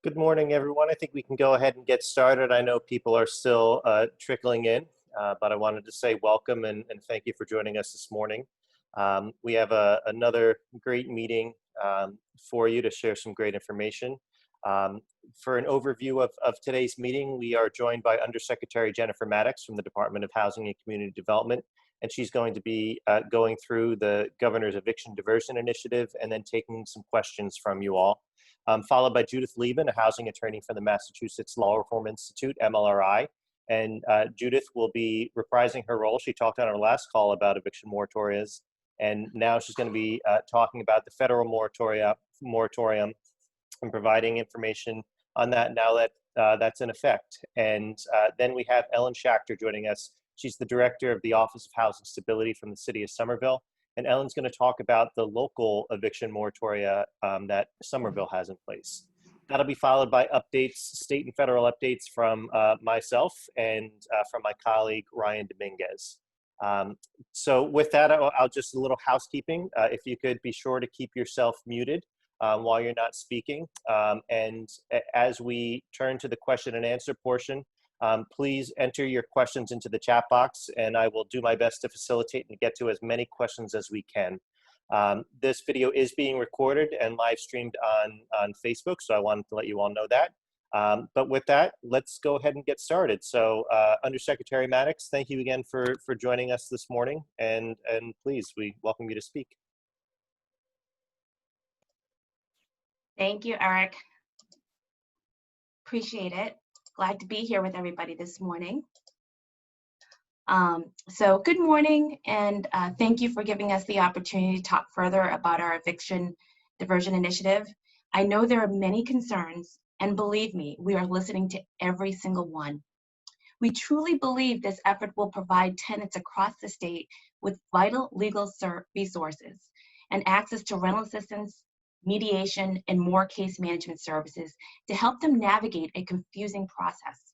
Good morning, everyone. I think we can go ahead and get started. I know people are still trickling in, but I wanted to say welcome and thank you for joining us this morning. We have another great meeting for you to share some great information. For an overview of today's meeting, we are joined by Undersecretary Jennifer Maddox from the Department of Housing and Community Development, and she's going to be going through the Governor's Eviction Diversion Initiative and then taking some questions from you all. Followed by Judith Liben, a housing attorney for the Massachusetts Law Reform Institute, MLRI. And Judith will be reprising her role. She talked on our last call about eviction moratoriums, and now she's going to be talking about the federal moratorium and providing information on that now that that's in effect. And then we have Ellen Shachter joining us. She's the director of the Office of Housing Stability from the city of Somerville. And Ellen's going to talk about the local eviction moratoria that Somerville has in place. That'll be followed by updates, state and federal updates from myself and from my colleague, Ryan Dominguez. So with that, I'll just a little housekeeping. If you could be sure to keep yourself muted while you're not speaking. And as we turn to the question and answer portion, please enter your questions into the chat box, and I will do my best to facilitate and get to as many questions as we can. This video is being recorded and live streamed on Facebook, so I wanted to let you all know that. But with that, let's go ahead and get started. So Undersecretary Maddox, thank you again for joining us this morning, and please, we welcome you to speak. Thank you, Eric. Appreciate it. Glad to be here with everybody this morning. So good morning, and thank you for giving us the opportunity to talk further about our eviction diversion initiative. I know there are many concerns, and believe me, we are listening to every single one. We truly believe this effort will provide tenants across the state with vital legal resources and access to rental assistance, mediation, and more case management services to help them navigate a confusing process.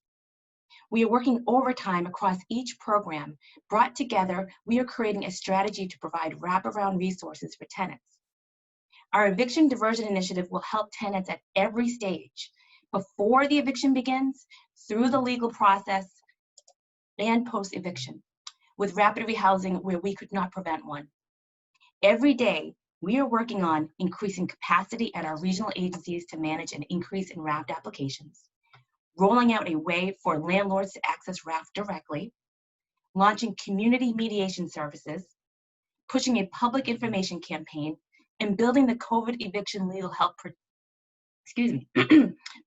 We are working overtime across each program. Brought together, we are creating a strategy to provide wraparound resources for tenants. Our eviction diversion initiative will help tenants at every stage, before the eviction begins, through the legal process, and post-eviction, with rapid rehousing where we could not prevent one. Every day, we are working on increasing capacity at our regional agencies to manage an increase in RAFT applications, rolling out a way for landlords to access RAFT directly, launching community mediation services, pushing a public information campaign, and building the COVID eviction legal help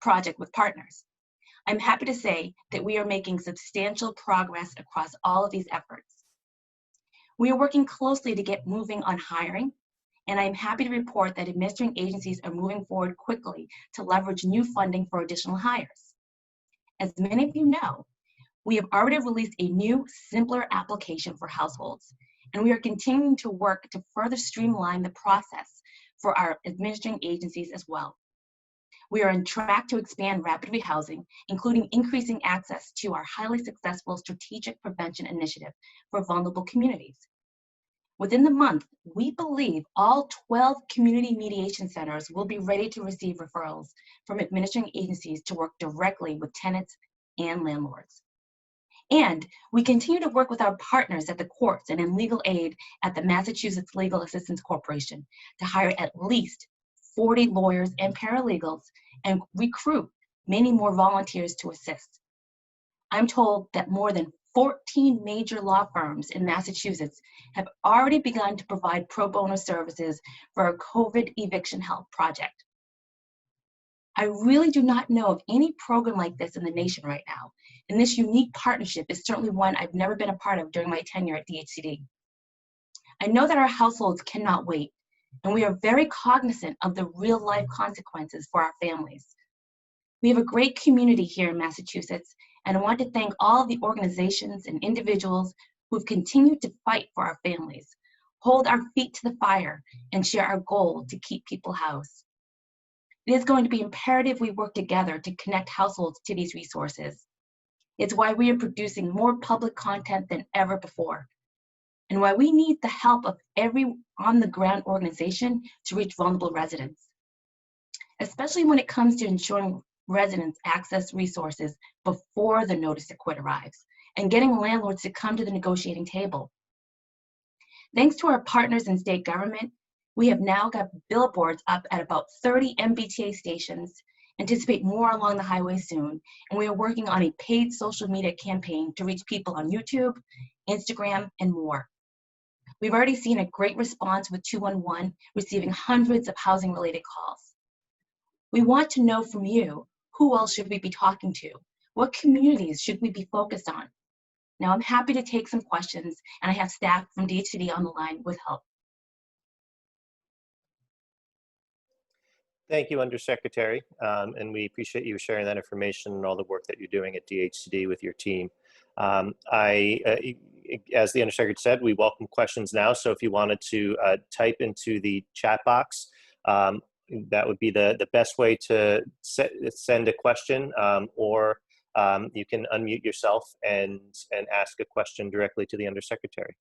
project with partners. I'm happy to say that we are making substantial progress across all of these efforts. We are working closely to get moving on hiring, and I am happy to report that administering agencies are moving forward quickly to leverage new funding for additional hires. As many of you know, we have already released a new, simpler application for households, and we are continuing to work to further streamline the process for our administering agencies as well. We are on track to expand rapid rehousing, including increasing access to our highly successful strategic prevention initiative for vulnerable communities. Within the month, we believe all 12 community mediation centers will be ready to receive referrals from administering agencies to work directly with tenants and landlords. And we continue to work with our partners at the courts and in legal aid at the Massachusetts Legal Assistance Corporation to hire at least 40 lawyers and paralegals and recruit many more volunteers to assist. I'm told that more than 14 major law firms in Massachusetts have already begun to provide pro bono services for our COVID eviction help project. I really do not know of any program like this in the nation right now, and this unique partnership is certainly one I've never been a part of during my tenure at DHCD. I know that our households cannot wait, and we are very cognizant of the real-life consequences for our families. We have a great community here in Massachusetts, and I want to thank all of the organizations and individuals who have continued to fight for our families, hold our feet to the fire, and share our goal to keep people housed. It is going to be imperative we work together to connect households to these resources. It's why we are producing more public content than ever before, and why we need the help of every on-the-ground organization to reach vulnerable residents. Especially when it comes to ensuring residents access resources before the notice to quit arrives, and getting landlords to come to the negotiating table. Thanks to our partners in state government, we have now got billboards up at about 30 MBTA stations, anticipate more along the highway soon, and we are working on a paid social media campaign to reach people on YouTube, Instagram, and more. We've already seen a great response with 211 receiving hundreds of housing-related calls. We want to know from you, who else should we be talking to? What communities should we be focused on? Now, I'm happy to take some questions, and I have staff from DHCD on the line with help. Thank you, Undersecretary, and we appreciate you sharing that information and all the work that you're doing at DHCD with your team. As the Undersecretary said, we welcome questions now, so if you wanted to type into the chat box, that would be the best way to send a question, or you can unmute yourself and ask a question directly to the Undersecretary.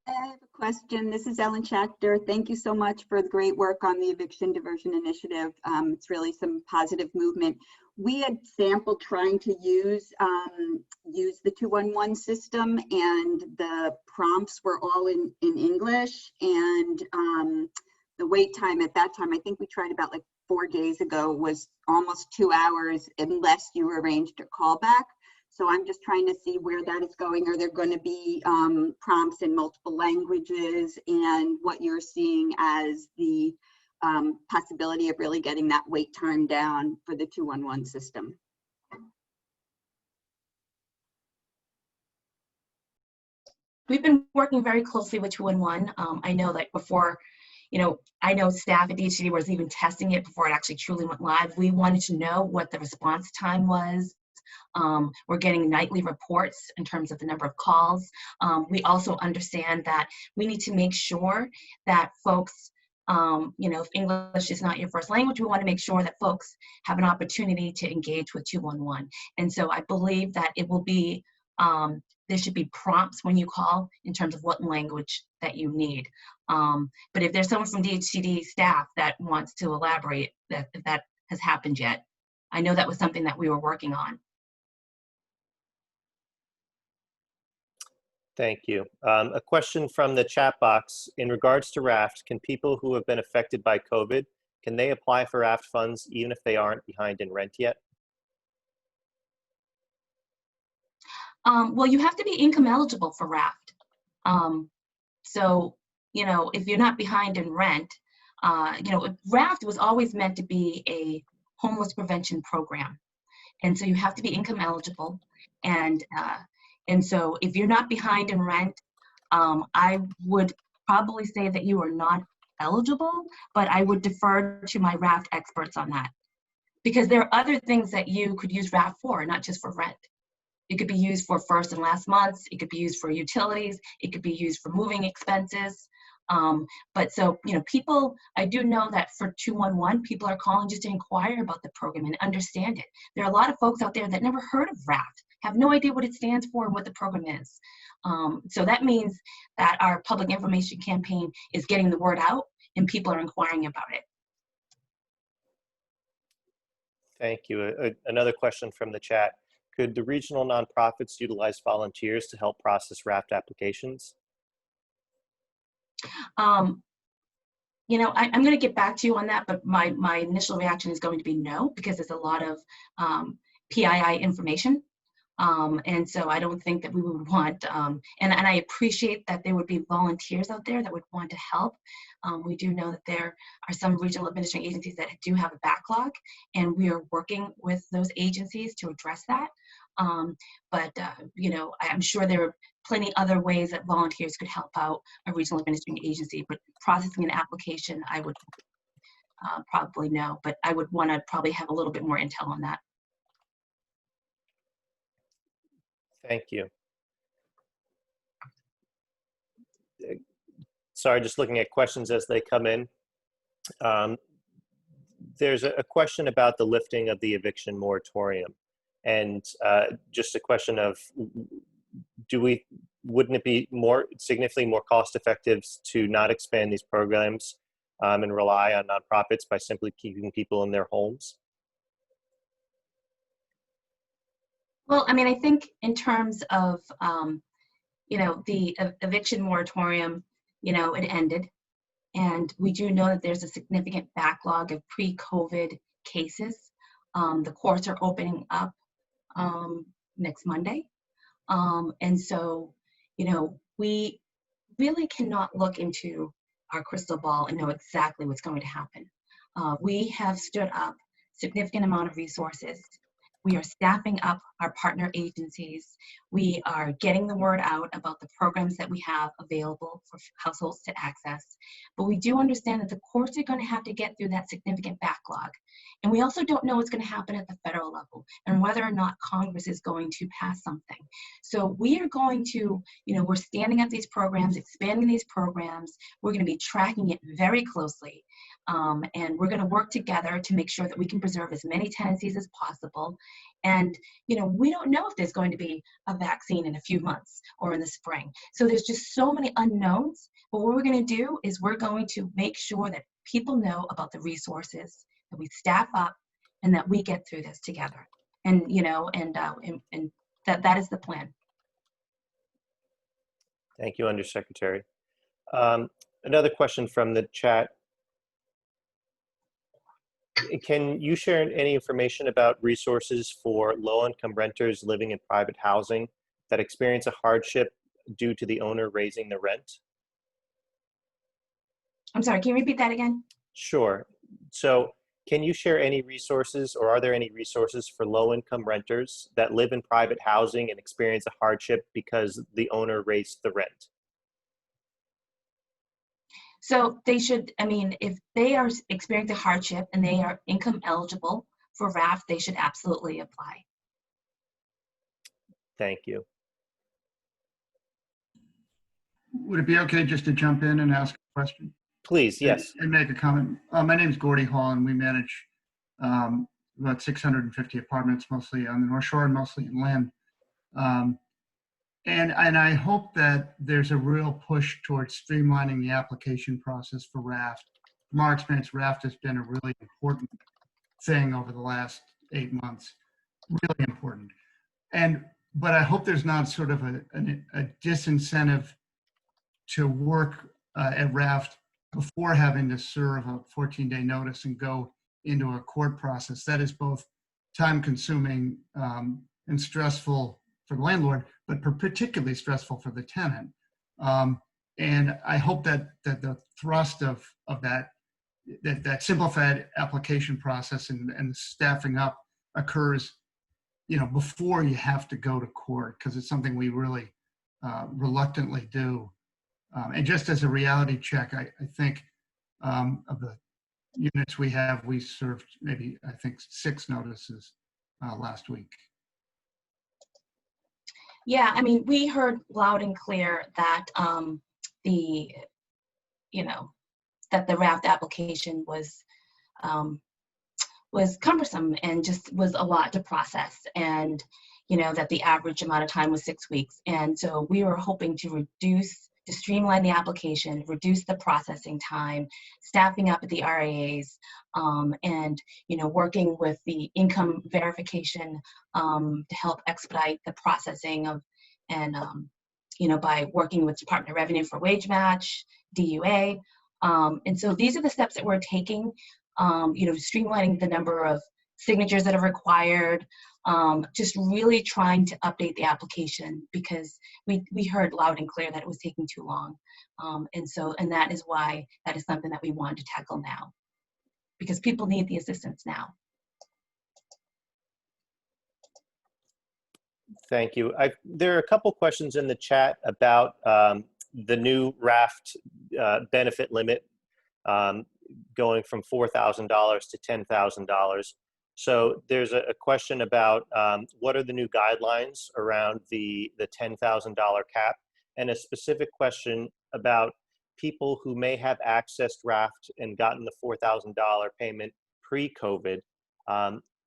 I have a question. This is Ellen Shachter. Thank you so much for the great work on the Eviction Diversion Initiative. It's really some positive movement. We had sampled trying to use the 211 system, and the prompts were all in English, and the wait time at that time, I think we tried about like 4 days ago, was almost 2 hours unless you arranged a callback. So I'm just trying to see where that is going. Are there going to be prompts in multiple languages, and what you're seeing as the possibility of really getting that wait time down for the 211 system? We've been working very closely with 211. I know that before, I know staff at DHCD was even testing it before it actually truly went live. We wanted to know what the response time was. We're getting nightly reports in terms of the number of calls. We also understand that we need to make sure that folks, if English is not your first language, we want to make sure that folks have an opportunity to engage with 211. And so I believe that it will be, there should be prompts when you call in terms of what language that you need. But if there's someone from DHCD staff that wants to elaborate, if that has happened yet, I know that was something that we were working on. Thank you. A question from the chat box. In regards to RAFT, can people who have been affected by COVID, can they apply for RAFT funds even if they aren't behind in rent yet? Well, you have to be income eligible for RAFT. So, if you're not behind in rent, RAFT was always meant to be a homeless prevention program. And so you have to be income eligible. And so if you're not behind in rent, I would probably say that you are not eligible, but I would defer to my RAFT experts on that. Because there are other things that you could use RAFT for, not just for rent. It could be used for first and last months. It could be used for utilities. It could be used for moving expenses. But so, people, I do know that for 211, people are calling just to inquire about the program and understand it. There are a lot of folks out there that never heard of RAFT, have no idea what it stands for and what the program is. So that means that our public information campaign is getting the word out and people are inquiring about it. Thank you. Another question from the chat. Could the regional nonprofits utilize volunteers to help process RAFT applications? I'm going to get back to you on that, but my initial reaction is going to be no, because there's a lot of PII information. And so I don't think that we would want, and I appreciate that there would be volunteers out there that would want to help. We do know that there are some regional administrative agencies that do have a backlog, and we are working with those agencies to address that. But I'm sure there are plenty other ways that volunteers could help out a regional administrative agency, but processing an application, I would probably no, but I would want to probably have a little bit more intel on that. Thank you. Sorry, just looking at questions as they come in. There's a question about the lifting of the eviction moratorium. And just a question of, wouldn't it be significantly more cost effective to not expand these programs and rely on nonprofits by simply keeping people in their homes? Well, I mean, I think in terms of, the eviction moratorium, it ended. And we do know that there's a significant backlog of pre-COVID cases. The courts are opening up next Monday. And so, we really cannot look into our crystal ball and know exactly what's going to happen. We have stood up significant amount of resources. We are staffing up our partner agencies. We are getting the word out about the programs that we have available for households to access. But we do understand that the courts are going to have to get through that significant backlog. And we also don't know what's going to happen at the federal level and whether or not Congress is going to pass something. So we are going to, we're standing up these programs, expanding these programs. We're going to be tracking it very closely. And we're going to work together to make sure that we can preserve as many tenancies as possible. And, we don't know if there's going to be a vaccine in a few months or in the spring. So there's just so many unknowns. But what we're going to do is we're going to make sure that people know about the resources, that we staff up, and that we get through this together. And, and that is the plan. Thank you, Undersecretary. Another question from the chat. Can you share any information about resources for low-income renters living in private housing that experience a hardship due to the owner raising the rent? I'm sorry, can you repeat that again? Sure. So can you share any resources, or are there any resources for low-income renters that live in private housing and experience a hardship because the owner raised the rent? So they should, if they are experiencing hardship and they are income eligible for RAF, they should absolutely apply. Thank you. Would it be okay just to jump in and ask a question? Please, yes. And make a comment. My name is Gordy Hall, and we manage about 650 apartments, mostly on the North Shore and mostly in Lynn. And I hope that there's a real push towards streamlining the application process for RAFT. From our experience, RAFT has been a really important thing over the last 8 months, really important. But I hope there's not sort of a disincentive to work at RAFT before having to serve a 14-day notice and go into a court process. That is both time-consuming and stressful for the landlord, but particularly stressful for the tenant. And I hope that the thrust of that simplified application process and staffing up occurs, before you have to go to court, because it's something we really reluctantly do. And just as a reality check, I think of the units we have, we served maybe, 6 notices last week. Yeah, we heard loud and clear that the RAFT application was cumbersome and just was a lot to process, and that the average amount of time was 6 weeks. And so we were hoping to streamline the application, reduce the processing time, staffing up at the RAAs, and working with the income verification to help expedite the processing of, and by working with Department of Revenue for wage match, DUA. And so these are the steps that we're taking, streamlining the number of signatures that are required, just really trying to update the application, because we heard loud and clear that it was taking too long. And that is why that is something that we want to tackle now, because people need the assistance now. Thank you. There are a couple questions in the chat about the new RAFT benefit limit going from $4,000 to $10,000. So there's a question about what are the new guidelines around the $10,000 cap, and a specific question about people who may have accessed RAFT and gotten the $4,000 payment pre-COVID.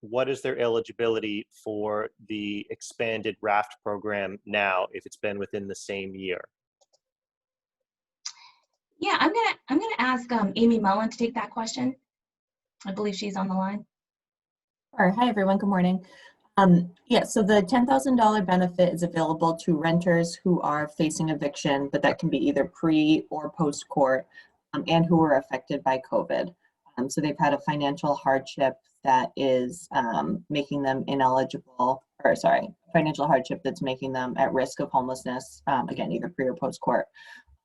what is their eligibility for the expanded raft program now if it's been within the same year? Yeah, I'm gonna ask Amy Mullen to take that question. I believe she's on the line. Sure. Hi, everyone. Good morning. Yeah, so the $10,000 benefit is available to renters who are facing eviction, but that can be either pre or post court, and who are affected by COVID. So they've had a financial hardship that is making them ineligible, or sorry, financial hardship that's making them at risk of homelessness, again, either pre or post court.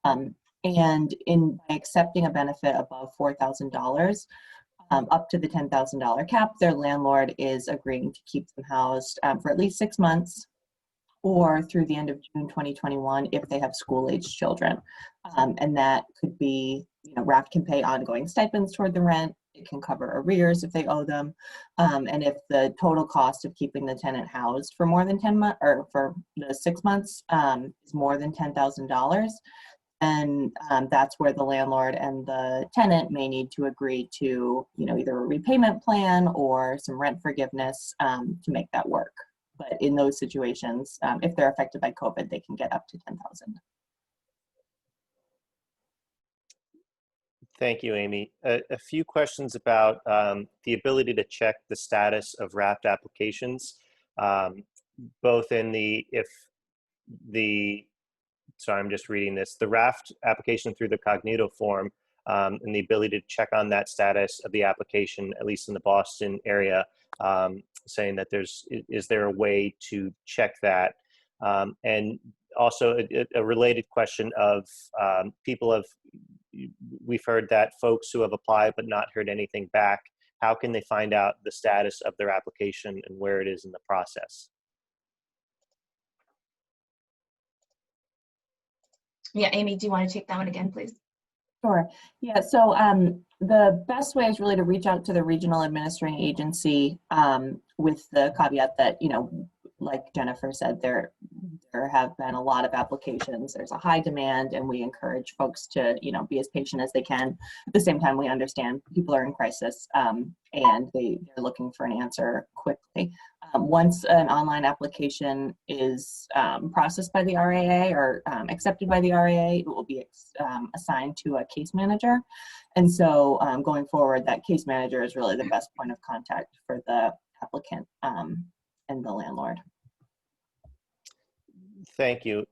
And by accepting a benefit above $4,000, up to the $10,000 cap, their landlord is agreeing to keep them housed for at least 6 months or through the end of June 2021 if they have school-aged children. And that could be, RAFT can pay ongoing stipends toward the rent. It can cover arrears if they owe them. And if the total cost of keeping the tenant housed for more than 10 months or for the 6 months is more than $10,000, and that's where the landlord and the tenant may need to agree to, either a repayment plan or some rent forgiveness to make that work. But in those situations, if they're affected by COVID, they can get up to $10,000. Thank you, Amy. A few questions about the ability to check the status of raft applications, both in sorry, I'm just reading this, the raft application through the Cognito form, and the ability to check on that status of the application, at least in the Boston area, saying that is there a way to check that? And also a related question of we've heard that folks who have applied but not heard anything back, how can they find out the status of their application and where it is in the process? Yeah, Amy, do you want to take that one again, please? Sure. Yeah, so the best way is really to reach out to the regional administrating agency with the caveat that, like Jennifer said, there have been a lot of applications. There's a high demand, and we encourage folks to, be as patient as they can. At the same time, we understand people are in crisis and they're looking for an answer quickly. Once an online application is processed by the RAA or accepted by the RAA, it will be assigned to a case manager. And so going forward, that case manager is really the best point of contact for the applicant and the landlord. Thank you.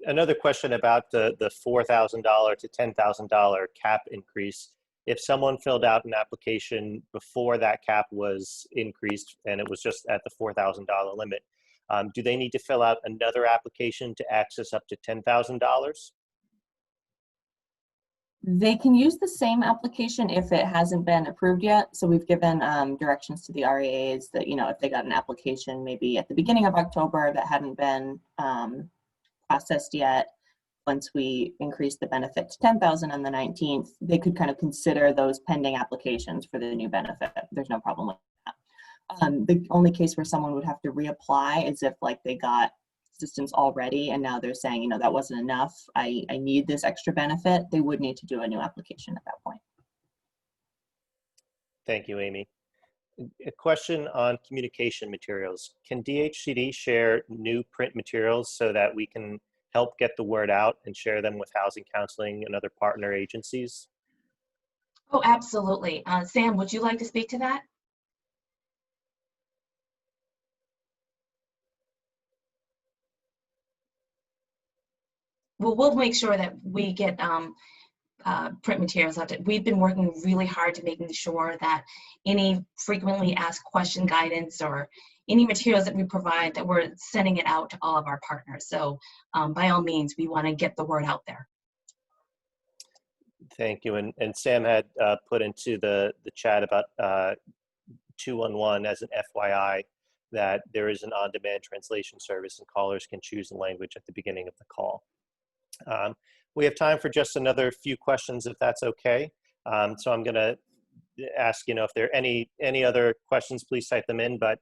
Another question about the $4,000 to $10,000 cap increase. If someone filled out an application before that cap was increased and it was just at the $4,000 limit, do they need to fill out another application to access up to $10,000? They can use the same application if it hasn't been approved yet. So we've given directions to the RAAs that, if they got an application maybe at the beginning of October that hadn't been processed yet, once we increase the benefit to $10,000 on the 19th, they could kind of consider those pending applications for the new benefit. There's no problem with that. The only case where someone would have to reapply is if they got assistance already and now they're saying, that wasn't enough, I need this extra benefit. They would need to do a new application at that point. Thank you, Amy. A question on communication materials. Can DHCD share new print materials so that we can help get the word out and share them with housing counseling and other partner agencies? Oh, absolutely. Sam, would you like to speak to that? Well, we'll make sure that we get print materials out. We've been working really hard to making sure that any frequently asked question guidance or any materials that we provide, that we're sending it out to all of our partners. So by all means, we want to get the word out there. Thank you. And Sam had put into the chat about 211 as an FYI that there is an on-demand translation service and callers can choose the language at the beginning of the call. We have time for just another few questions, if that's okay. So I'm going to ask, if there are any other questions, please type them in, but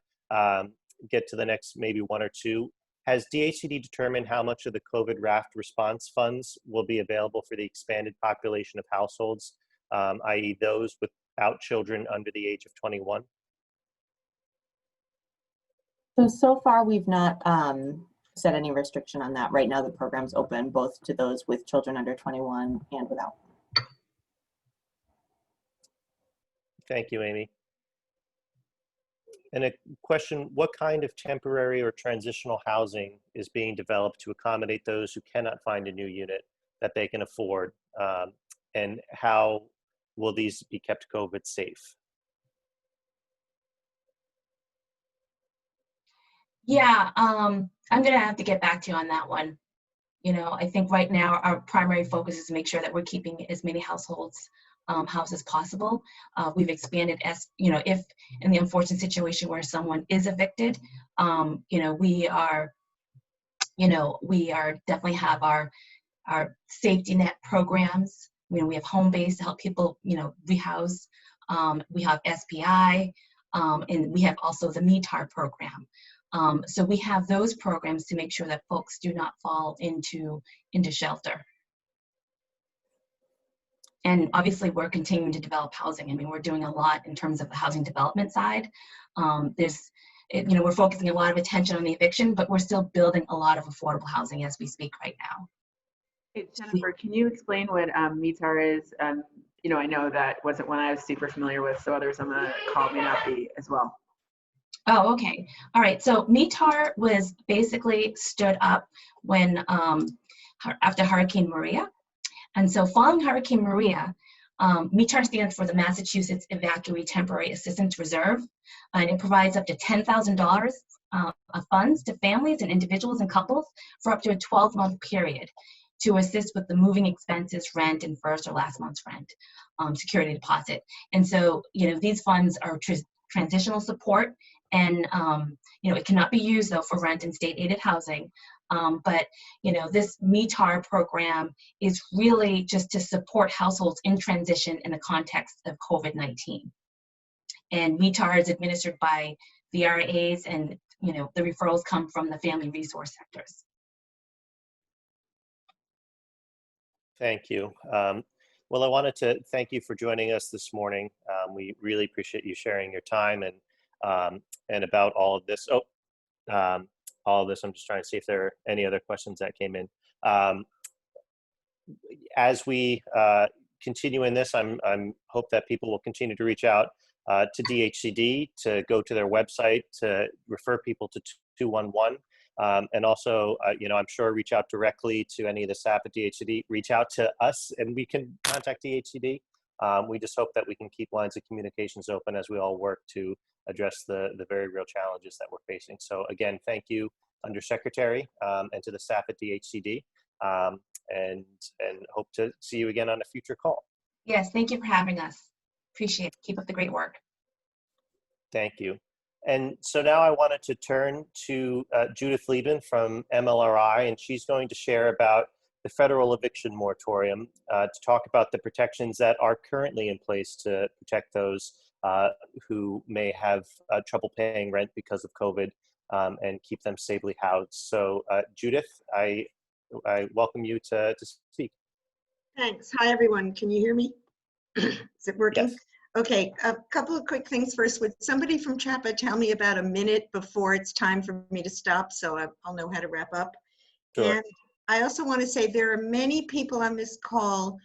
get to the next maybe one or two. Has DHCD determined how much of the COVID raft response funds will be available for the expanded population of households, i.e. those without children under the age of 21? So far, we've not set any restriction on that. Right now, the program's open both to those with children under 21 and without. Thank you, Amy. And a question, what kind of temporary or transitional housing is being developed to accommodate those who cannot find a new unit that they can afford? And how will these be kept COVID safe? Yeah, I'm gonna have to get back to you on that one. You know, I think right now our primary focus is to make sure that we're keeping as many households housed as possible. We've expanded as, you know, if in the unfortunate situation where someone is evicted, you know, we are definitely have our safety net programs. You know, we have home base to help people, you know, rehouse. We have SPI, and we have also the METAR program. So we have those programs to make sure that folks do not fall into shelter. And obviously we're continuing to develop housing. I mean, we're doing a lot in terms of the housing development side. You know, we're focusing a lot of attention on the eviction, but we're still building a lot of affordable housing as we speak right now. Hey, Jennifer, can you explain what METAR is? You know, I know that wasn't one I was super familiar with, so others on the call may not be as well. Oh, okay. All right. So METAR was basically stood up when after Hurricane Maria. And so following Hurricane Maria, METAR stands for the Massachusetts Evacuee Temporary Assistance Reserve, and it provides up to $10,000 of funds to families and individuals and couples for up to a 12-month period to assist with the moving expenses, rent, and first or last month's rent, security deposit. And so, you know, these funds are transitional support, and you know, it cannot be used though for rent and state-aided housing. But you know, this METAR program is really just to support households in transition in the context of COVID-19. And METAR is administered by the RAs, and you know, the referrals come from the family resource sectors. Thank you. Well, I wanted to thank you for joining us this morning. We really appreciate you sharing your time and about all of this. All of this, I'm just trying to see if there are any other questions that came in. As we continue in this, I'm hope that people will continue to reach out to DHCD, to go to their website, to refer people to 211. And also, you know, I'm sure reach out directly to any of the staff at DHCD, reach out to us and we can contact DHCD. We just hope that we can keep lines of communications open as we all work to address the very real challenges that we're facing. So again, thank you, Undersecretary, and to the staff at DHCD, and hope to see you again on a future call. Yes, thank you for having us. Appreciate it. Keep up the great work. Thank you. And so now I wanted to turn to Judith Liben from MLRI, and she's going to share about the federal eviction moratorium, to talk about the protections that are currently in place to protect those who may have trouble paying rent because of COVID, and keep them stably housed. So Judith, I welcome you to speak. Thanks. Hi, everyone. Can you hear me? Is it working? Yes. Okay, a couple of quick things first. Would somebody from CHAPA tell me about a minute before it's time for me to stop so I'll know how to wrap up? Sure. And I also want to say there are many people on this call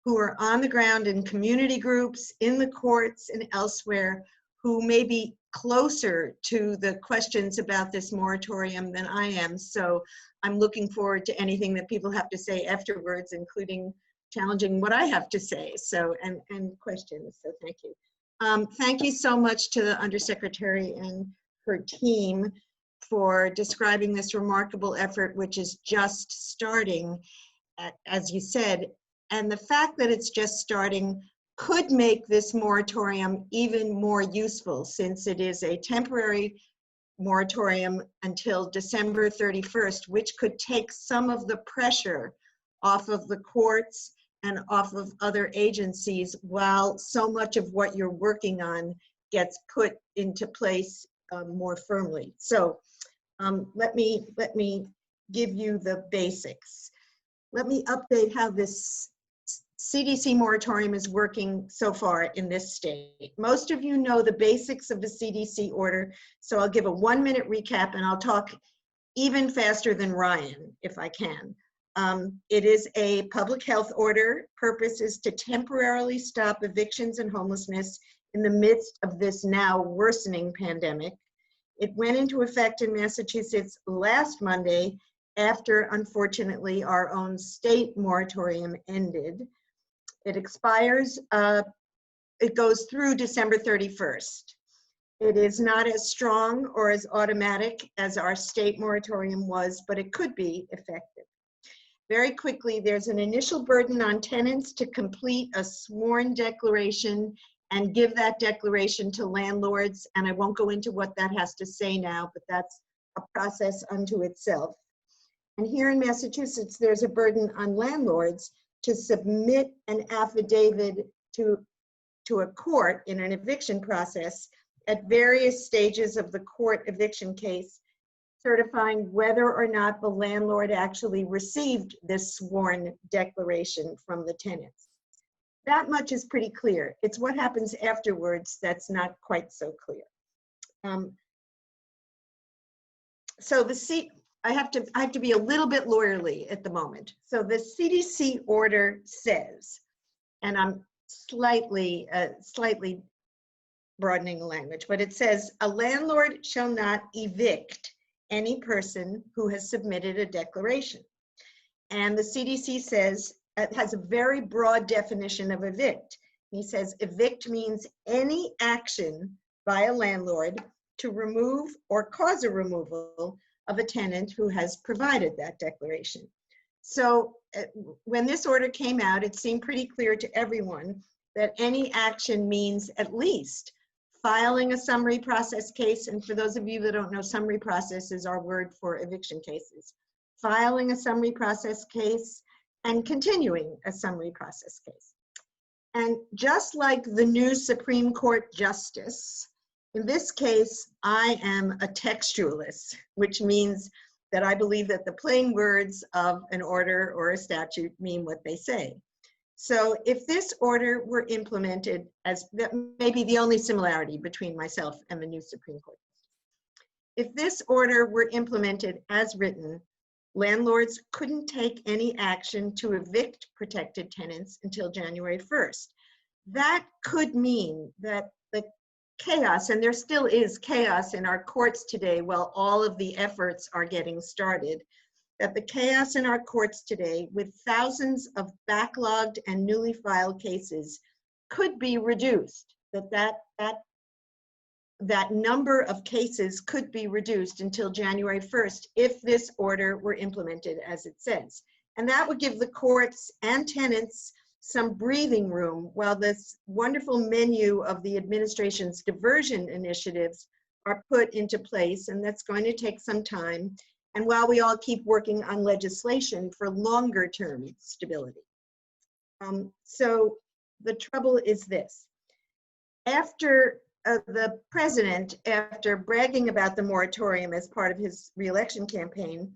who are on the ground in community groups, in the courts, and elsewhere who may be closer to the questions about this moratorium than I am. So I'm looking forward to anything that people have to say afterwards, including challenging what I have to say, so and questions. So thank you. Thank you so much to the Undersecretary and her team for describing this remarkable effort, which is just starting, as you said. And the fact that it's just starting could make this moratorium even more useful, since it is a temporary moratorium until December 31st, which could take some of the pressure off of the courts and off of other agencies, while so much of what you're working on gets put into place more firmly. So let me give you the basics. Let me update how this CDC moratorium is working so far in this state. Most of you know the basics of the CDC order, so I'll give a 1-minute recap and I'll talk even faster than Ryan, if I can. It is a public health order. Purpose is to temporarily stop evictions and homelessness in the midst of this now worsening pandemic. It went into effect in Massachusetts last Monday after, unfortunately, our own state moratorium ended. It expires, it goes through December 31st. It is not as strong or as automatic as our state moratorium was, but it could be effective. Very quickly, there's an initial burden on tenants to complete a sworn declaration and give that declaration to landlords. And I won't go into what that has to say now, but that's a process unto itself. And here in Massachusetts, there's a burden on landlords to submit an affidavit to a court in an eviction process at various stages of the court eviction case, certifying whether or not the landlord actually received this sworn declaration from the tenants. That much is pretty clear. It's what happens afterwards that's not quite so clear. I have to be a little bit lawyerly at the moment. So the CDC order says, and I'm slightly broadening the language, but it says a landlord shall not evict any person who has submitted a declaration. And the CDC says, it has a very broad definition of evict. He says evict means any action by a landlord to remove or cause a removal of a tenant who has provided that declaration. So when this order came out, it seemed pretty clear to everyone that any action means at least filing a summary process case. And for those of you that don't know, summary process is our word for eviction cases. Filing a summary process case and continuing a summary process case. And just like the new Supreme Court Justice, in this case, I am a textualist, which means that I believe that the plain words of an order or a statute mean what they say. So if this order were implemented, as that may be the only similarity between myself and the new Supreme Court, if this order were implemented as written, landlords couldn't take any action to evict protected tenants until January 1st. That could mean that the chaos, and there still is chaos in our courts today while all of the efforts are getting started, that the chaos in our courts today with thousands of backlogged and newly filed cases could be reduced, that number of cases could be reduced until January 1st if this order were implemented as it says. And that would give the courts and tenants some breathing room while this wonderful menu of the administration's diversion initiatives are put into place, and that's going to take some time. And while we all keep working on legislation for longer term stability. So the trouble is this. After the president, after bragging about the moratorium as part of his re-election campaign,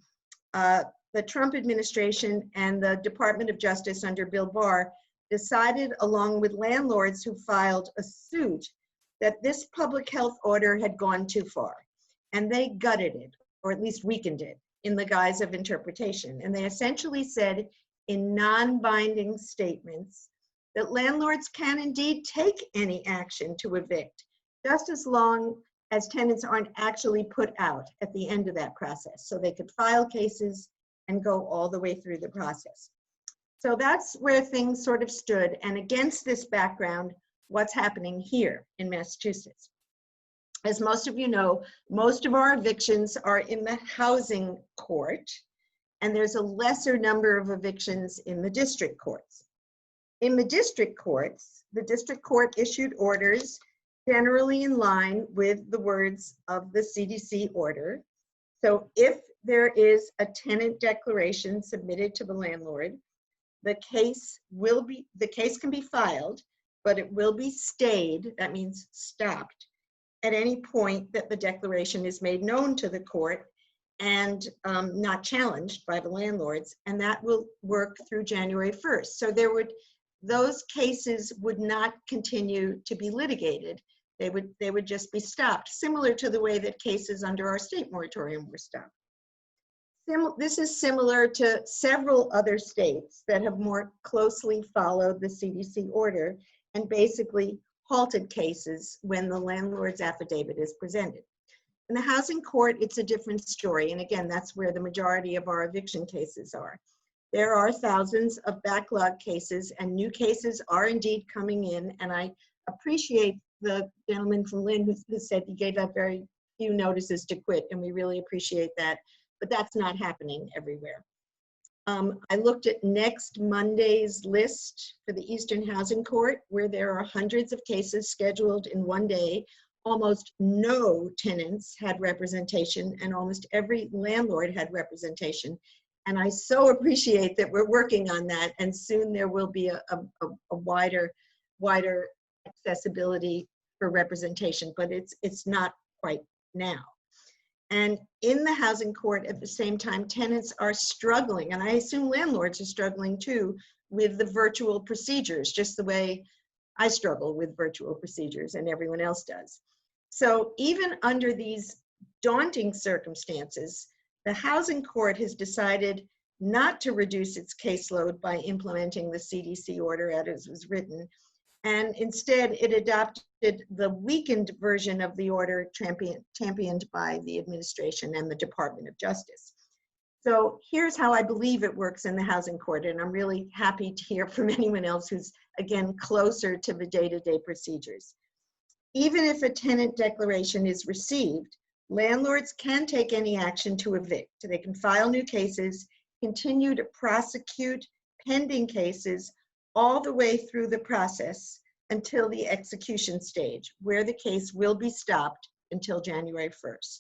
the Trump administration and the Department of Justice under Bill Barr decided, along with landlords who filed a suit, that this public health order had gone too far. And they gutted it, or at least weakened it, in the guise of interpretation. And they essentially said in non-binding statements that landlords can indeed take any action to evict, just as long as tenants aren't actually put out at the end of that process. So they could file cases and go all the way through the process. So that's where things sort of stood. And against this background, what's happening here in Massachusetts? As most of you know, most of our evictions are in the housing court, and there's a lesser number of evictions in the district courts. In the district courts, the district court issued orders generally in line with the words of the CDC order. So if there is a tenant declaration submitted to the landlord, the case can be filed, but it will be stayed, that means stopped, at any point that the declaration is made known to the court, and not challenged by the landlords, and that will work through January 1st. So those cases would not continue to be litigated. They would just be stopped, similar to the way that cases under our state moratorium were stopped. This is similar to several other states that have more closely followed the CDC order and basically halted cases when the landlord's affidavit is presented. In the housing court, it's a different story. And again, that's where the majority of our eviction cases are. There are thousands of backlog cases, and new cases are indeed coming in. And I appreciate the gentleman from Lynn who said he gave out very few notices to quit, and we really appreciate that. But that's not happening everywhere. I looked at next Monday's list for the Eastern Housing Court, where there are hundreds of cases scheduled in one day. Almost no tenants had representation, and almost every landlord had representation. And I so appreciate that we're working on that, and soon there will be a wider accessibility for representation, but it's not quite now. And in the housing court at the same time, tenants are struggling, and I assume landlords are struggling too, with the virtual procedures, just the way I struggle with virtual procedures and everyone else does. So even under these daunting circumstances, the housing court has decided not to reduce its caseload by implementing the CDC order as it was written, and instead it adopted the weakened version of the order championed by the administration and the Department of Justice. So here's how I believe it works in the housing court, and I'm really happy to hear from anyone else who's, again, closer to the day-to-day procedures. Even if a tenant declaration is received, landlords can take any action to evict. They can file new cases, continue to prosecute pending cases all the way through the process until the execution stage, where the case will be stopped until January 1st.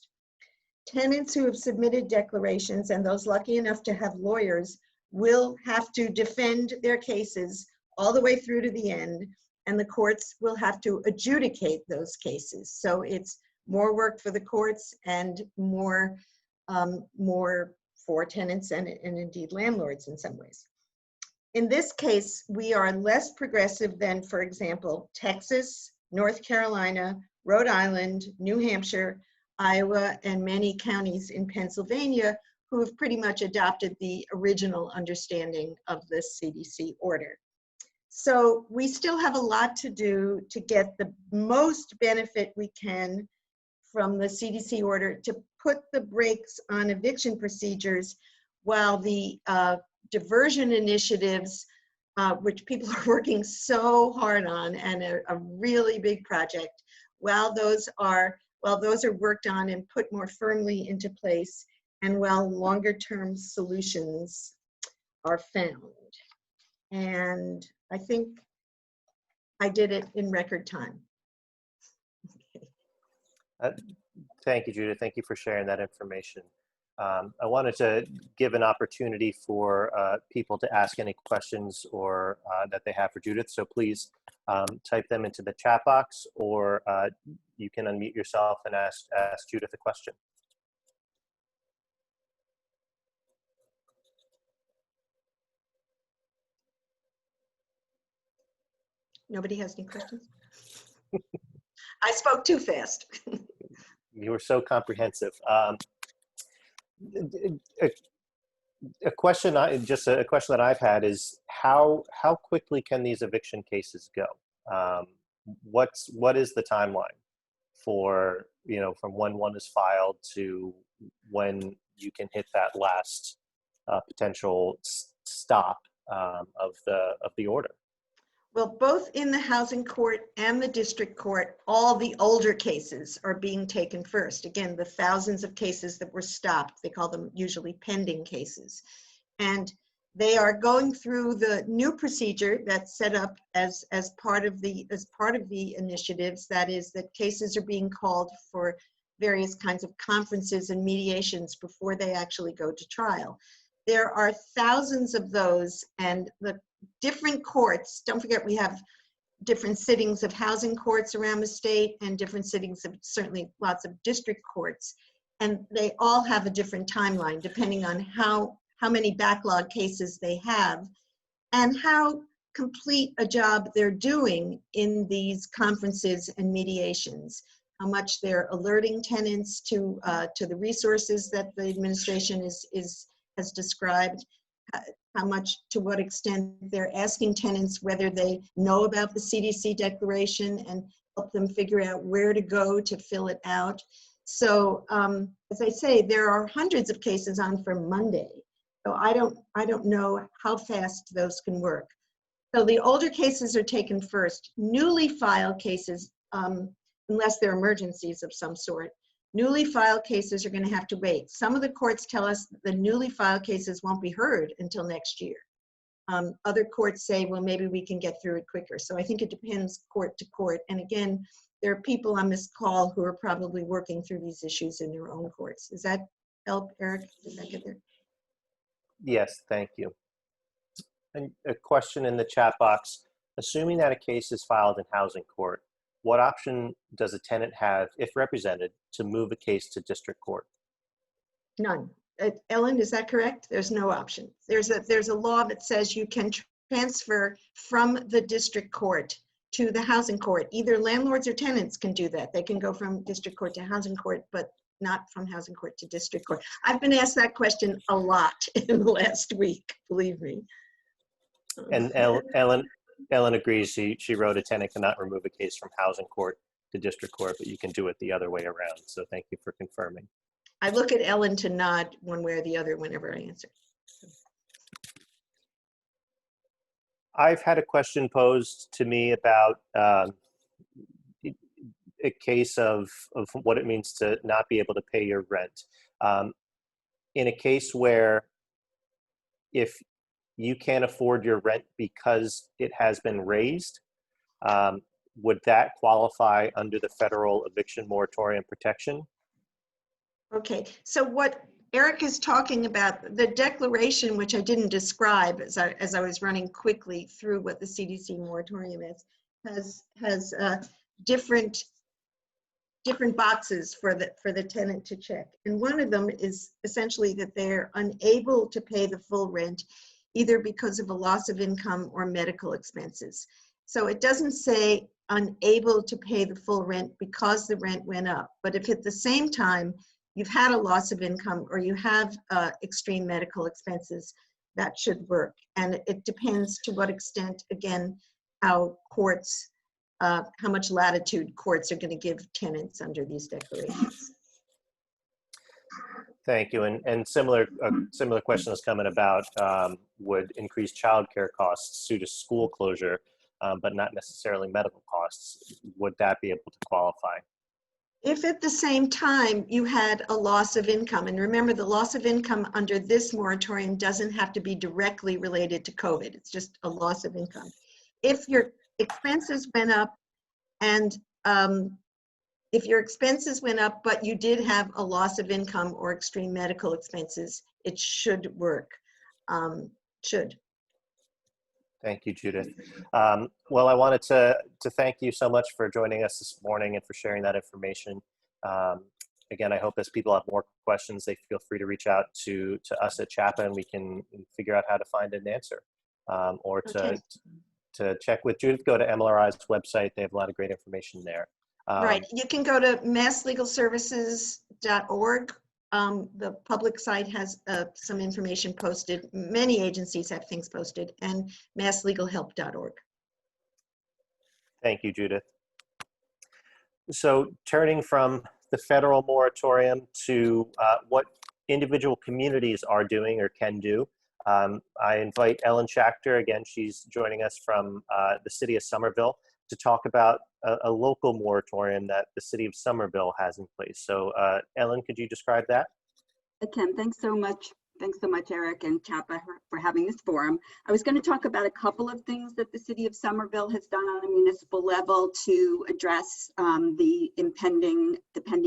Tenants who have submitted declarations and those lucky enough to have lawyers will have to defend their cases all the way through to the end, and the courts will have to adjudicate those cases. So it's more work for the courts and more for tenants and indeed landlords in some ways. In this case, we are less progressive than, for example, Texas, North Carolina, Rhode Island, New Hampshire, Iowa, and many counties in Pennsylvania who have pretty much adopted the original understanding of the CDC order. So we still have a lot to do to get the most benefit we can from the CDC order to put the brakes on eviction procedures while the diversion initiatives, which people are working so hard on, and a really big project, while those are worked on and put more firmly into place, and while longer term solutions are found. And I think I did it in record time. Thank you, Judith. Thank you for sharing that information. I wanted to give an opportunity for people to ask any questions or that they have for Judith. So please type them into the chat box, or you can unmute yourself and ask Judith a question. Nobody has any questions? I spoke too fast. You were so comprehensive. A question that I've had is how quickly can these eviction cases go? What is the timeline for, from when one is filed to when you can hit that last potential stop of the order? Well, both in the housing court and the district court, all the older cases are being taken first. Again, the thousands of cases that were stopped, they call them usually pending cases. And they are going through the new procedure that's set up as part of the initiatives. That is, that cases are being called for various kinds of conferences and mediations before they actually go to trial. There are thousands of those, and the different courts, don't forget we have different sittings of housing courts around the state and different sittings of certainly lots of district courts. and they all have a different timeline depending on how many backlog cases they have and how complete a job they're doing in these conferences and mediations, how much they're alerting tenants to the resources that the administration has described, how much, to what extent they're asking tenants whether they know about the CDC declaration and help them figure out where to go to fill it out. So as I say, there are hundreds of cases on for Monday. So I don't know how fast those can work. So the older cases are taken first. Newly filed cases, unless they're emergencies of some sort, newly filed cases are going to have to wait. Some of the courts tell us the newly filed cases won't be heard until next year. Other courts say, well, maybe we can get through it quicker. So I think it depends court to court. And again, there are people on this call who are probably working through these issues in their own courts. Does that help, Eric? Does that get there? Yes, thank you. And a question in the chat box: assuming that a case is filed in housing court, what option does a tenant have, if represented, to move a case to district court? None. Ellen, is that correct? There's no option. There's a law that says you can transfer from the district court to the housing court. Either landlords or tenants can do that. They can go from district court to housing court, but not from housing court to district court. I've been asked that question a lot in the last week, believe me. And Ellen agrees. She wrote a tenant cannot remove a case from housing court to district court, but you can do it the other way around. So thank you for confirming. I look at Ellen to nod one way or the other whenever I answer. I've had a question posed to me about a case of what it means to not be able to pay your rent. In a case where if you can't afford your rent because it has been raised, would that qualify under the federal eviction moratorium protection? Okay, so what Eric is talking about, the declaration, which I didn't describe as I was running quickly through what the CDC moratorium is, has different boxes for the tenant to check. And one of them is essentially that they're unable to pay the full rent, either because of a loss of income or medical expenses. So it doesn't say unable to pay the full rent because the rent went up. But if at the same time you've had a loss of income or you have extreme medical expenses, that should work. And it depends to what extent, again, how courts, how much latitude courts are going to give tenants under these declarations. Thank you. And similar question is coming about would increased childcare costs due to school closure, but not necessarily medical costs. Would that be able to qualify? If at the same time you had a loss of income, and remember the loss of income under this moratorium doesn't have to be directly related to COVID, it's just a loss of income. If your expenses went up and if your expenses went up, but you did have a loss of income or extreme medical expenses, it should work, should. Thank you, Judith. Well, I wanted to thank you so much for joining us this morning and for sharing that information. Again, I hope as people have more questions, they feel free to reach out to us at CHAPA and we can figure out how to find an answer. Or to check with Judith, go to MLRI's website. They have a lot of great information there. Right, you can go to masslegalservices.org. The public site has some information posted. Many agencies have things posted, and masslegalhelp.org. Thank you, Judith. So turning from the federal moratorium to what individual communities are doing or can do, I invite Ellen Shachter, again, she's joining us from the city of Somerville, to talk about a local moratorium that the city of Somerville has in place. So Ellen, could you describe that? I can. Thanks so much. Thanks so much, Eric and CHAPA, for having this forum. I was going to talk about a couple of things that the city of Somerville has done on a municipal level to address the pending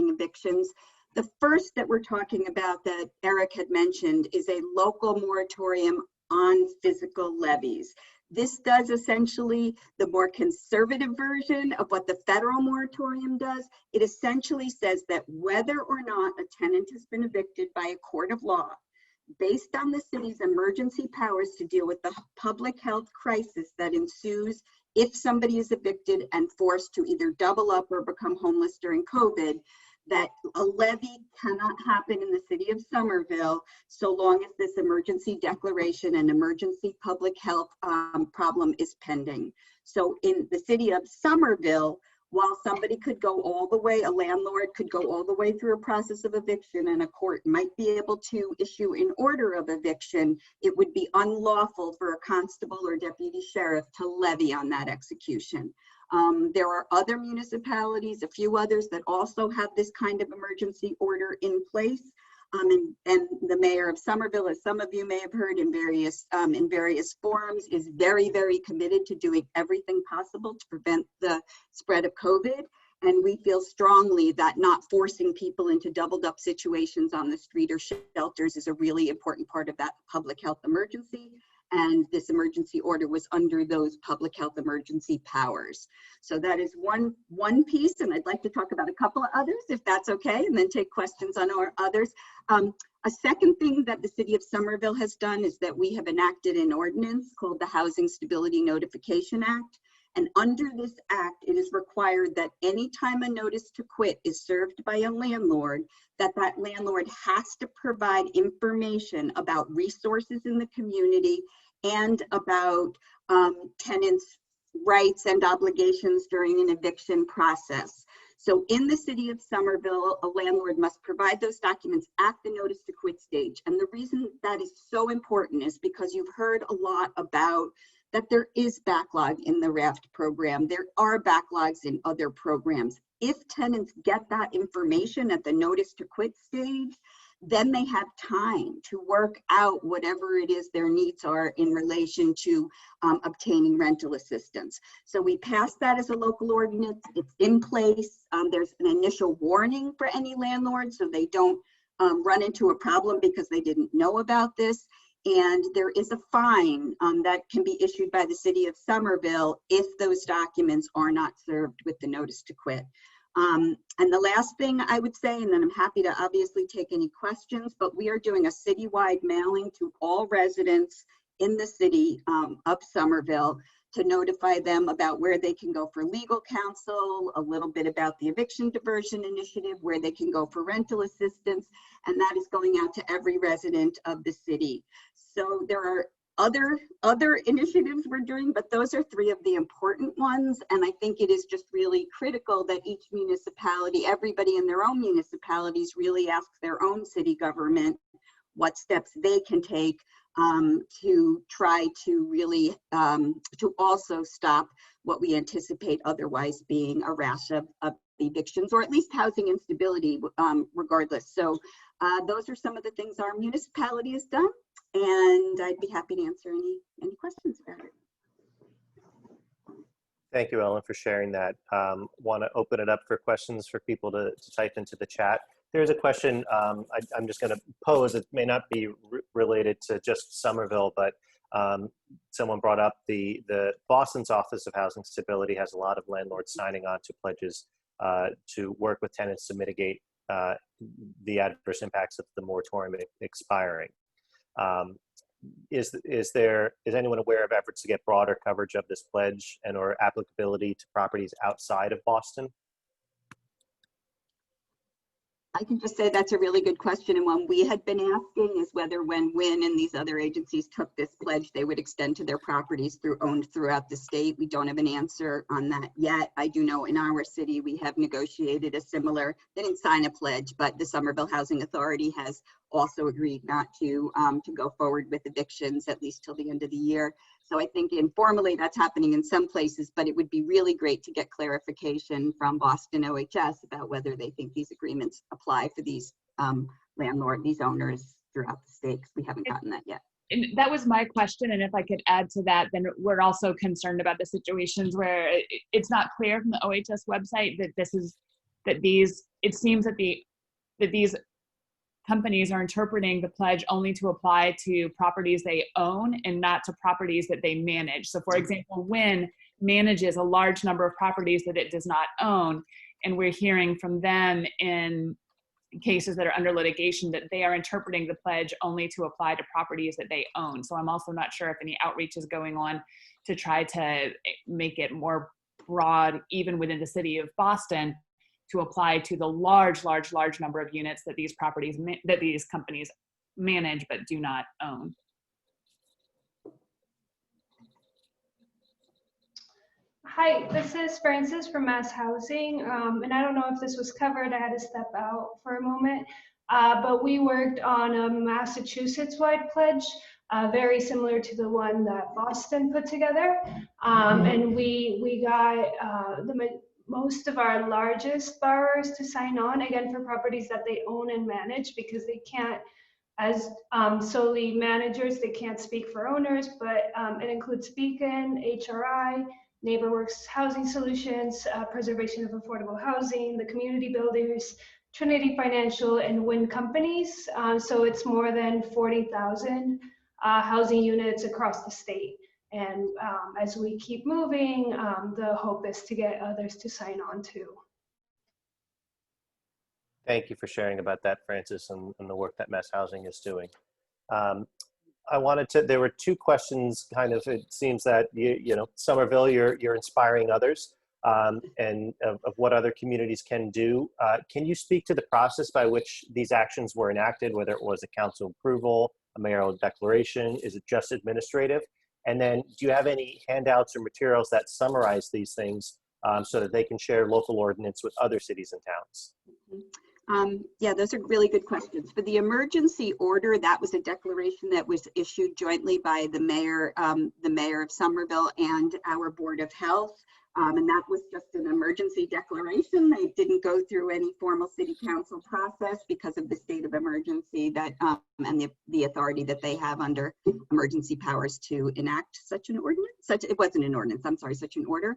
evictions. The first that we're talking about that Eric had mentioned is a local moratorium on physical levies. This does essentially the more conservative version of what the federal moratorium does. It essentially says that whether or not a tenant has been evicted by a court of law, based on the city's emergency powers to deal with the public health crisis that ensues if somebody is evicted and forced to either double up or become homeless during COVID, that a levy cannot happen in the city of Somerville so long as this emergency declaration and emergency public health problem is pending. So in the city of Somerville, while somebody could go all the way, a landlord could go all the way through a process of eviction and a court might be able to issue an order of eviction, it would be unlawful for a constable or deputy sheriff to levy on that execution. There are other municipalities, a few others, that also have this kind of emergency order in place. And the mayor of Somerville, as some of you may have heard in various forums, is very, very committed to doing everything possible to prevent the spread of COVID. And we feel strongly that not forcing people into doubled up situations on the street or shelters is a really important part of that public health emergency. And this emergency order was under those public health emergency powers. So that is one piece, and I'd like to talk about a couple of others, if that's okay, and then take questions on our others. A second thing that the city of Somerville has done is that we have enacted an ordinance called the Housing Stability Notification Act. And under this act, it is required that anytime a notice to quit is served by a landlord, that landlord has to provide information about resources in the community and about tenants' rights and obligations during an eviction process. So in the city of Somerville, a landlord must provide those documents at the notice to quit stage. And the reason that is so important is because you've heard a lot about that there is backlog in the RAFT program. There are backlogs in other programs. If tenants get that information at the notice to quit stage, then they have time to work out whatever it is their needs are in relation to obtaining rental assistance. So we passed that as a local ordinance. It's in place. There's an initial warning for any landlord so they don't run into a problem because they didn't know about this. And there is a fine that can be issued by the city of Somerville if those documents are not served with the notice to quit. And the last thing I would say, and then I'm happy to obviously take any questions, but we are doing a citywide mailing to all residents in the city of Somerville to notify them about where they can go for legal counsel, a little bit about the Eviction Diversion Initiative, where they can go for rental assistance, and that is going out to every resident of the city. So there are other initiatives we're doing, but those are three of the important ones. And I think it is just really critical that each municipality, everybody in their own municipalities, really ask their own city government what steps they can take to try to really to also stop what we anticipate otherwise being a rash of evictions, or at least housing instability regardless. So those are some of the things our municipality has done, and I'd be happy to answer any questions about it. Thank you, Ellen, for sharing that. Want to open it up for questions for people to type into the chat. There's a question I'm just going to pose. It may not be related to just Somerville, but someone brought up the Boston's Office of Housing Stability has a lot of landlords signing on to pledges to work with tenants to mitigate the adverse impacts of the moratorium expiring. Is anyone aware of efforts to get broader coverage of this pledge and or applicability to properties outside of Boston? I can just say that's a really good question, and one we had been asking is whether when WIN and these other agencies took this pledge, they would extend to their properties owned throughout the state. We don't have an answer on that yet. I do know in our city we have negotiated a similar, they didn't sign a pledge, but the Somerville Housing Authority has also agreed not to go forward with evictions at least till the end of the year. So I think informally that's happening in some places, but it would be really great to get clarification from Boston OHS about whether they think these agreements apply for these these owners throughout the state, because we haven't gotten that yet. And that was my question, and if I could add to that, then we're also concerned about the situations where it's not clear from the OHS website that it seems that these companies are interpreting the pledge only to apply to properties they own and not to properties that they manage. So for example, Wynn manages a large number of properties that it does not own, and we're hearing from them in cases that are under litigation that they are interpreting the pledge only to apply to properties that they own. So I'm also not sure if any outreach is going on to try to make it more broad, even within the city of Boston, to apply to the large number of units that these properties, that these companies manage but do not own. Hi, this is Francis from Mass Housing, and I don't know if this was covered. I had to step out for a moment, but we worked on a Massachusetts-wide pledge, very similar to the one that Boston put together, and we got most of our largest borrowers to sign on, again, for properties that they own and manage, because they can't, as solely managers, they can't speak for owners, but it includes Beacon, HRI, NeighborWorks Housing Solutions, Preservation of Affordable Housing, the Community Builders, Trinity Financial, and Wynn Companies. So it's more than 40,000 housing units across the state. And as we keep moving, the hope is to get others to sign on too. Thank you for sharing about that, Francis, and the work that Mass Housing is doing. There were two questions, kind of, it seems that, you know, Somerville, you're inspiring others, and of what other communities can do. Can you speak to the process by which these actions were enacted, whether it was a council approval, a mayoral declaration, is it just administrative? And then do you have any handouts or materials that summarize these things so that they can share local ordinance with other cities and towns? Yeah, those are really good questions. For the emergency order, that was a declaration that was issued jointly by the mayor of Somerville and our Board of Health. And that was just an emergency declaration. They didn't go through any formal city council process because of the state of emergency that and the authority that they have under emergency powers to enact such an ordinance. It wasn't an ordinance, I'm sorry, such an order.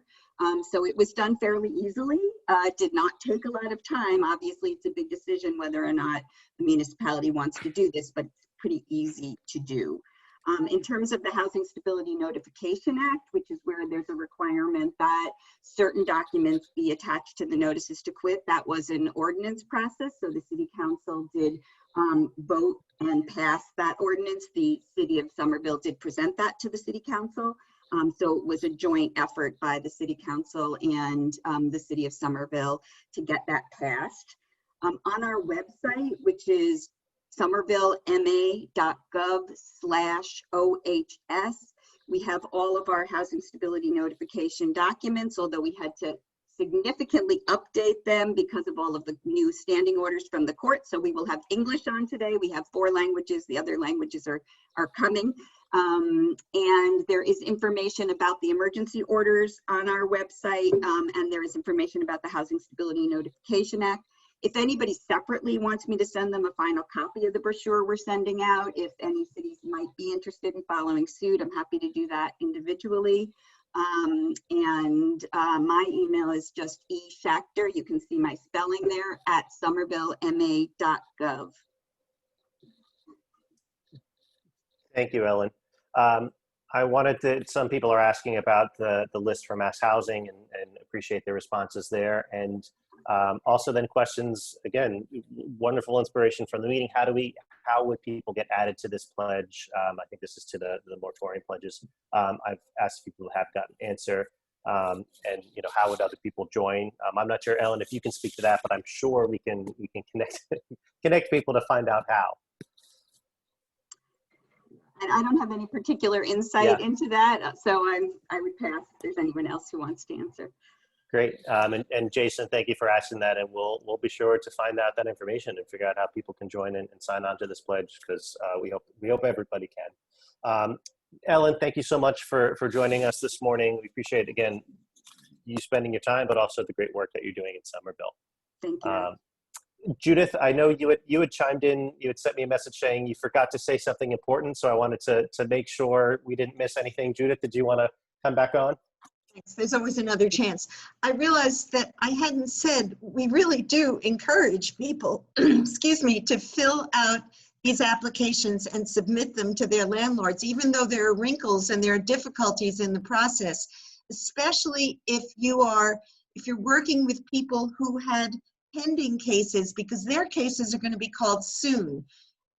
So it was done fairly easily. It did not take a lot of time. Obviously, it's a big decision whether or not the municipality wants to do this, but it's pretty easy to do. In terms of the Housing Stability Notification Act, which is where there's a requirement that certain documents be attached to the notices to quit, that was an ordinance process. So the City Council did vote and pass that ordinance. The City of Somerville did present that to the City Council. So it was a joint effort by the City Council and the City of Somerville to get that passed. On our website, which is somervillema.gov/OHS. We have all of our housing stability notification documents, although we had to significantly update them because of all of the new standing orders from the court. So we will have English on today. We have 4 languages. The other languages are coming. And there is information about the emergency orders on our website, and there is information about the Housing Stability Notification Act. If anybody separately wants me to send them a final copy of the brochure we're sending out, if any cities might be interested in following suit, I'm happy to do that individually. My email is just Shachter. You can see my spelling there at somervillema.gov. Thank you, Ellen. I wanted to, some people are asking about the list for Mass Housing and appreciate their responses there. And also then questions, again, wonderful inspiration from the meeting. How would people get added to this pledge? I think this is to the moratorium pledges. I've asked people who have gotten an answer, and you know, how would other people join? I'm not sure, Ellen, if you can speak to that, but I'm sure we can connect people to find out how. And I don't have any particular insight into that, so I would pass if there's anyone else who wants to answer. Great, and Jason, thank you for asking that, and we'll be sure to find out that information and figure out how people can join and sign on to this pledge, because we hope everybody can. Ellen, thank you so much for joining us this morning. We appreciate, again, you spending your time, but also the great work that you're doing in Somerville. Thank you. Judith, I know you had chimed in, you had sent me a message saying you forgot to say something important, so I wanted to make sure we didn't miss anything. Judith, did you want to come back on? Thanks. There's always another chance. I realized that I hadn't said we really do encourage people, excuse me, to fill out these applications and submit them to their landlords, even though there are wrinkles and there are difficulties in the process, especially if you're working with people who had pending cases, because their cases are going to be called soon.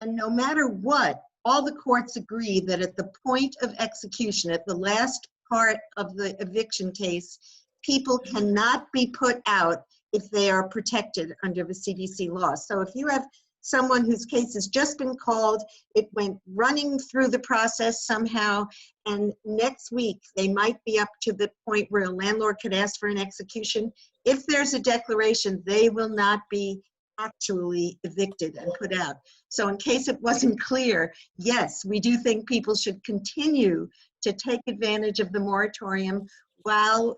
And no matter what, all the courts agree that at the point of execution, at the last part of the eviction case, people cannot be put out if they are protected under the CDC law. So if you have someone whose case has just been called, it went running through the process somehow, and next week they might be up to the point where a landlord could ask for an execution. If there's a declaration, they will not be actually evicted and put out. So in case it wasn't clear, yes, we do think people should continue to take advantage of the moratorium while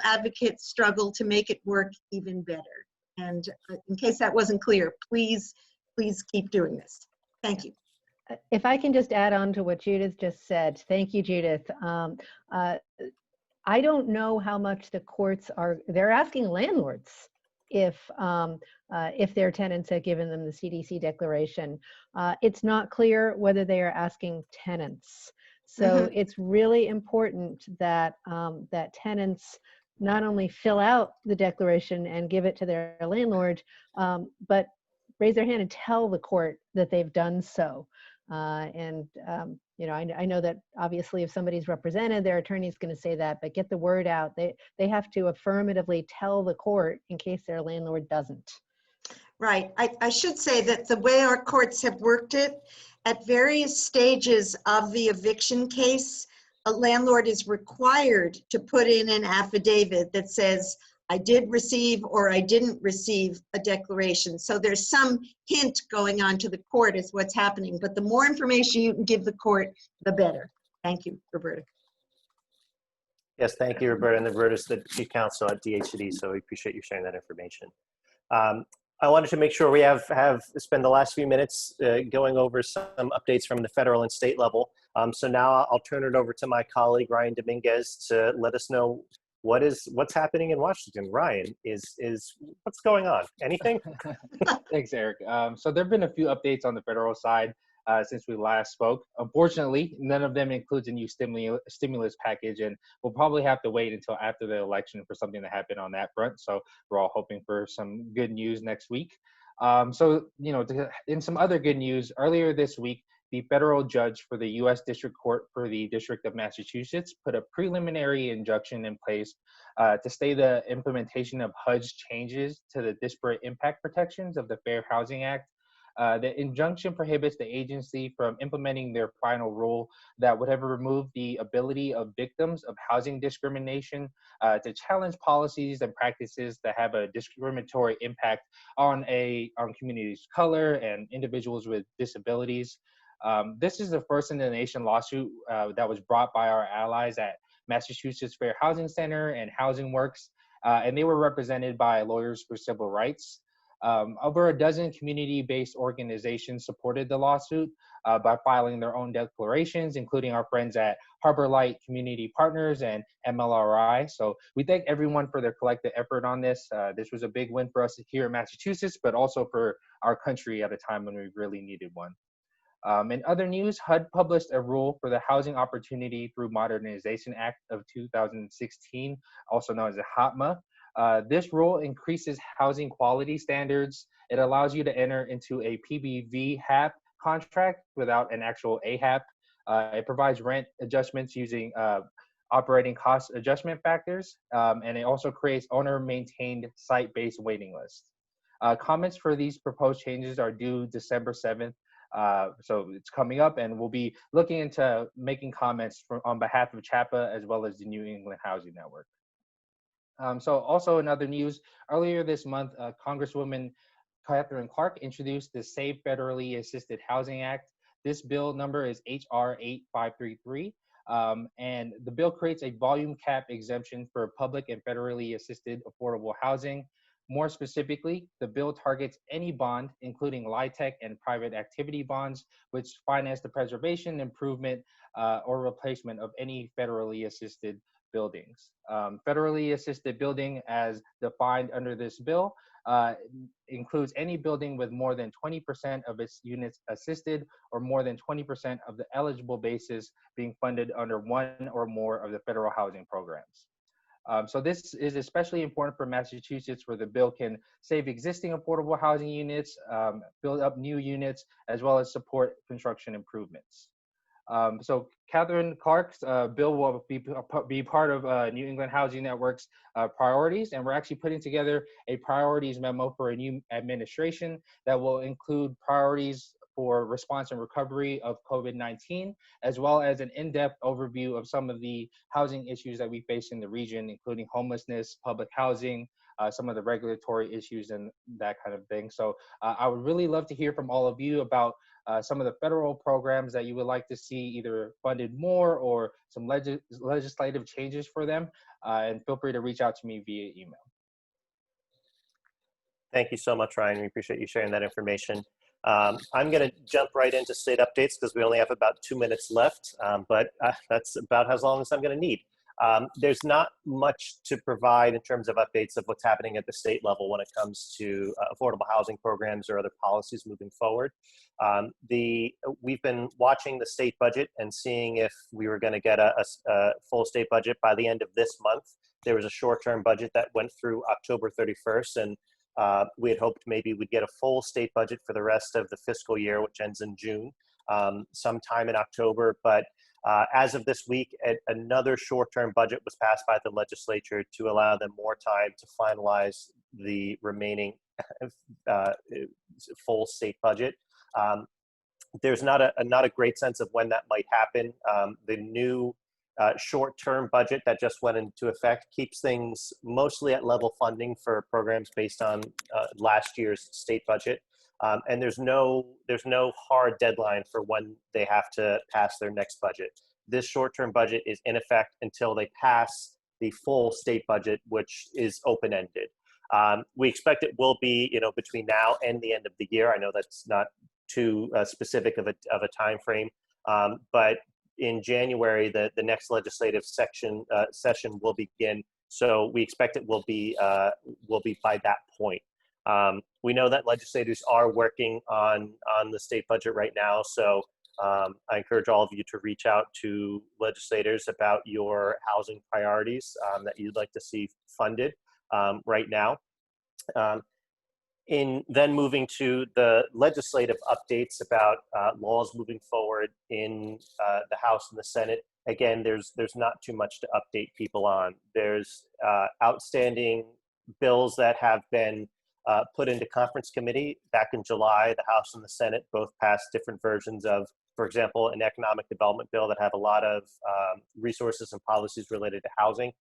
advocates struggle to make it work even better. And in case that wasn't clear, please keep doing this. Thank you. If I can just add on to what Judith just said. Thank you, Judith. I don't know how much the courts they're asking landlords if their tenants have given them the CDC declaration. It's not clear whether they are asking tenants. So it's really important that that tenants not only fill out the declaration and give it to their landlord, but raise their hand and tell the court that they've done so. You know, I know that obviously if somebody's represented, their attorney's going to say that, but get the word out. They have to affirmatively tell the court in case their landlord doesn't. Right. I should say that the way our courts have worked it, at various stages of the eviction case, a landlord is required to put in an affidavit that says, I did receive or I didn't receive a declaration. So there's some hint going on to the court as what's happening, but the more information you can give the court, the better. Thank you, Roberta. Yes, thank you, Roberta. And Roberta's the chief counsel at DHCD, so we appreciate you sharing that information. I wanted to make sure we spend the last few minutes going over some updates from the federal and state level. So now I'll turn it over to my colleague, Ryan Dominguez, to let us know what's happening in Washington. Ryan, what's going on? Anything? Thanks, Eric. So there have been a few updates on the federal side since we last spoke. Unfortunately, none of them includes a new stimulus package, and we'll probably have to wait until after the election for something to happen on that front. So we're all hoping for some good news next week. So, you know, in some other good news, earlier this week, the federal judge for the U.S. District Court for the District of Massachusetts put a preliminary injunction in place to stay the implementation of HUD's changes to the disparate impact protections of the Fair Housing Act. The injunction prohibits the agency from implementing their final rule that would have removed the ability of victims of housing discrimination to challenge policies and practices that have a discriminatory impact on communities of color and individuals with disabilities. This is the first in the nation lawsuit that was brought by our allies at Massachusetts Fair Housing Center and Housing Works, and they were represented by Lawyers for Civil Rights. Over a dozen community-based organizations supported the lawsuit by filing their own declarations, including our friends at Harbor Light Community Partners and MLRI. So we thank everyone for their collective effort on this. This was a big win for us here in Massachusetts, but also for our country at a time when we really needed one. In other news, HUD published a rule for the Housing Opportunity Through Modernization Act of 2016, also known as the HOPMA. This rule increases housing quality standards. It allows you to enter into a PBV HAP contract without an actual AHAP. It provides rent adjustments using operating cost adjustment factors, and it also creates owner-maintained site-based waiting lists. Comments for these proposed changes are due December 7th. So it's coming up, and we'll be looking into making comments on behalf of CHAPA as well as the New England Housing Network. So also in other news, earlier this month, Congresswoman Catherine Clark introduced the Save Federally Assisted Housing Act. This bill number is HR 8533, and the bill creates a volume cap exemption for public and federally assisted affordable housing. More specifically, the bill targets any bond, including LIHTC and private activity bonds, which finance the preservation, improvement, or replacement of any federally assisted buildings. Federally assisted building, as defined under this bill, includes any building with more than 20% of its units assisted or more than 20% of the eligible bases being funded under one or more of the federal housing programs. So this is especially important for Massachusetts, where the bill can save existing affordable housing units, build up new units, as well as support construction improvements. So Catherine Clark's bill will be part of New England Housing Network's priorities, and we're actually putting together a priorities memo for a new administration that will include priorities for response and recovery of COVID-19, as well as an in-depth overview of some of the housing issues that we face in the region, including homelessness, public housing, some of the regulatory issues and that kind of thing. So I would really love to hear from all of you about some of the federal programs that you would like to see either funded more or some legislative changes for them. And feel free to reach out to me via email. Thank you so much, Ryan. We appreciate you sharing that information. I'm going to jump right into state updates because we only have about 2 minutes left, but that's about as long as I'm going to need. There's not much to provide in terms of updates of what's happening at the state level when it comes to affordable housing programs or other policies moving forward. We've been watching the state budget and seeing if we were going to get a full state budget by the end of this month. There was a short-term budget that went through October 31st, and we had hoped maybe we'd get a full state budget for the rest of the fiscal year, which ends in June, sometime in October. But as of this week, another short-term budget was passed by the legislature to allow them more time to finalize the remaining full state budget. There's not a great sense of when that might happen. The new short-term budget that just went into effect keeps things mostly at level funding for programs based on last year's state budget. And there's no hard deadline for when they have to pass their next budget. This short-term budget is in effect until they pass the full state budget, which is open-ended. We expect it will be, between now and the end of the year. I know that's not too specific of a time frame, but in January, the next legislative session will begin. So we expect it will be by that point. We know that legislators are working on the state budget right now. So I encourage all of you to reach out to legislators about your housing priorities that you'd like to see funded right now. Then moving to the legislative updates about laws moving forward in the House and the Senate. Again, there's not too much to update people on. There's outstanding bills that have been put into conference committee back in July. The House and the Senate both passed different versions of, for example, an economic development bill that have a lot of resources and policies related to housing.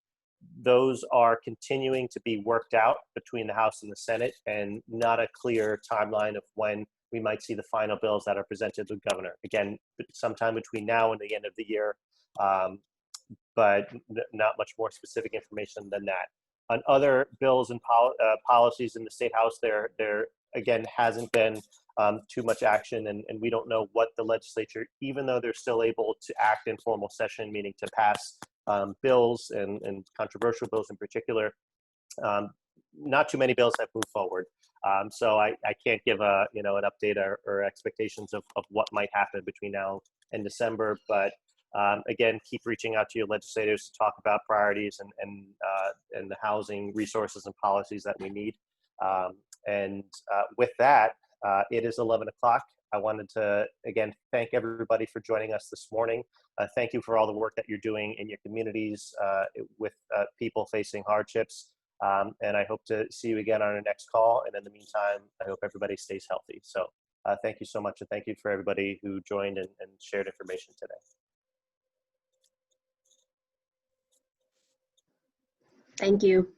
Those are continuing to be worked out between the House and the Senate, and not a clear timeline of when we might see the final bills that are presented to the governor. Again, sometime between now and the end of the year, but not much more specific information than that. On other bills and policies in the State House, there again hasn't been too much action, and we don't know what the legislature, even though they're still able to act in formal session, meaning to pass bills and controversial bills in particular, not too many bills have moved forward. So I can't give an update or expectations of what might happen between now and December, but again, keep reaching out to your legislators to talk about priorities and the housing resources and policies that we need. With that, it is 11 o'clock. I wanted to, again, thank everybody for joining us this morning. Thank you for all the work that you're doing in your communities with people facing hardships. And I hope to see you again on our next call. And in the meantime, I hope everybody stays healthy. So thank you so much. And thank you for everybody who joined and shared information today. Thank you.